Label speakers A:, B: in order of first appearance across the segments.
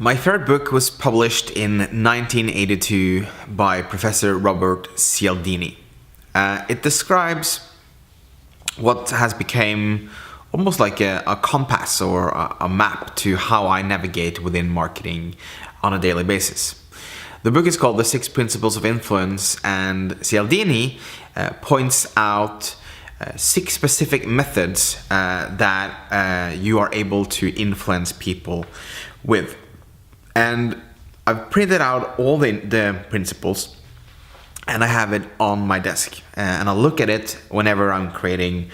A: My third book was published in 1982 by Professor Robert Cialdini. It describes what has become almost like a compass or a map to how I navigate within marketing on a daily basis. The book is called The 6 Principles of Influence, and Cialdini points out 6 specific methods that you are able to influence people with. And I've printed out all the principles and I have it on my desk, and I'll look at it whenever I'm creating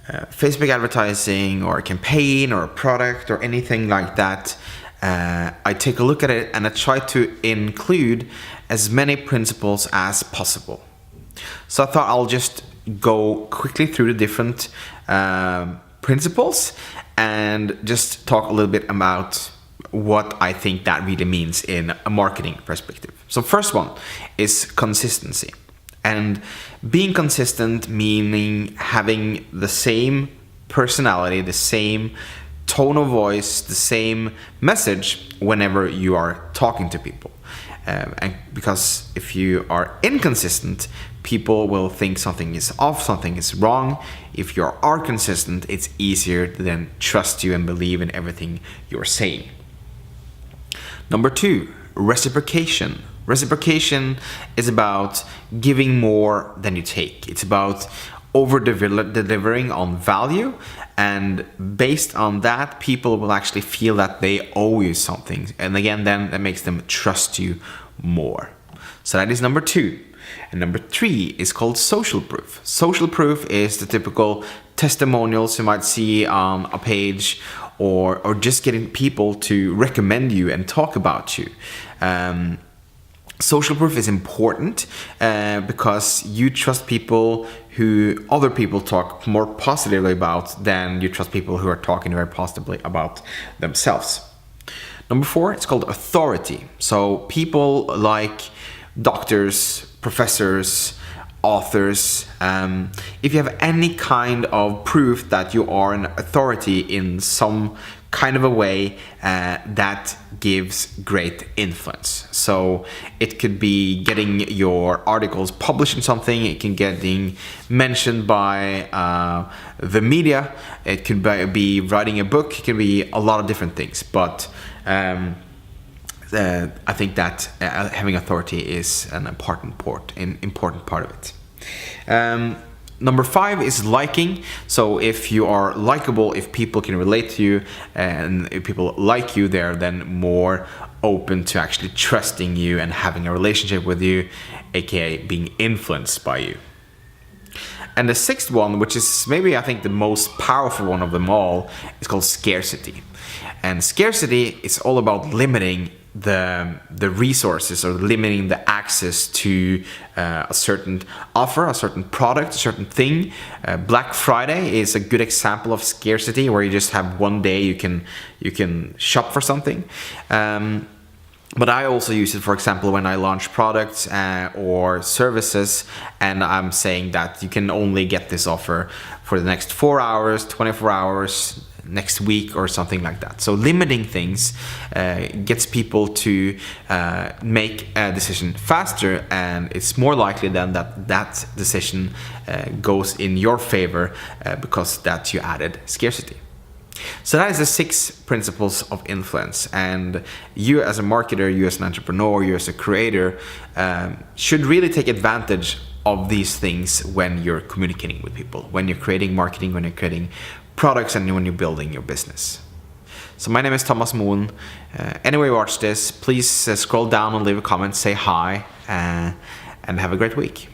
A: Facebook advertising or a campaign or a product or anything like that. I take a look at it and I try to include as many principles as possible. So I thought I'll just go quickly through the different principles and just talk a little bit about what I think that really means in a marketing perspective. So first one is consistency. And being consistent meaning having the same personality, the same tone of voice, the same message whenever you are talking to people. And because if you are inconsistent, people will think something is off, something is wrong. If you are consistent, it's easier to then trust you and believe in everything you're saying. Number 2, reciprocation. Reciprocation is about giving more than you take. It's about over-delivering on value, and based on that, people will actually feel that they owe you something. And again, then that makes them trust you more. So that is number 2. And number 3 is called social proof. Social proof is the typical testimonials you might see on a page, or just getting people to recommend you and talk about you. Social proof is important because you trust people who other people talk more positively about than you trust people who are talking very positively about themselves. Number 4, it's called authority. So people like doctors, professors, authors, if you have any kind of proof that you are an authority in some kind of a way, that gives great influence. So it could be getting your articles published in something, it can getting mentioned by the media, it could be writing a book, it can be a lot of different things, but I think that having authority is an important part of it. Number 5 is liking. So if you are likable, if people can relate to you and if people like you, they're then more open to actually trusting you and having a relationship with you, aka being influenced by you. And the 6th one, which is maybe I think the most powerful one of them all, is called scarcity. And scarcity is all about limiting the resources, or limiting the access to a certain offer, a certain product, a certain thing. Black Friday is a good example of scarcity, where you just have one day you can shop for something. But I also use it, for example, when I launch products or services, and I'm saying that you can only get this offer for the next 4 hours, 24 hours, next week, or something like that. So limiting things gets people to make a decision faster, and it's more likely then that decision goes in your favor because that you added scarcity. So that is the 6 principles of influence, and you as a marketer, you as an entrepreneur, you as a creator should really take advantage of these things when you're communicating with people, when you're creating marketing, when you're creating products, and when you're building your business. So my name is Thomas Moen. Anyway you watch this, please scroll down and leave a comment, say hi, and have a great week.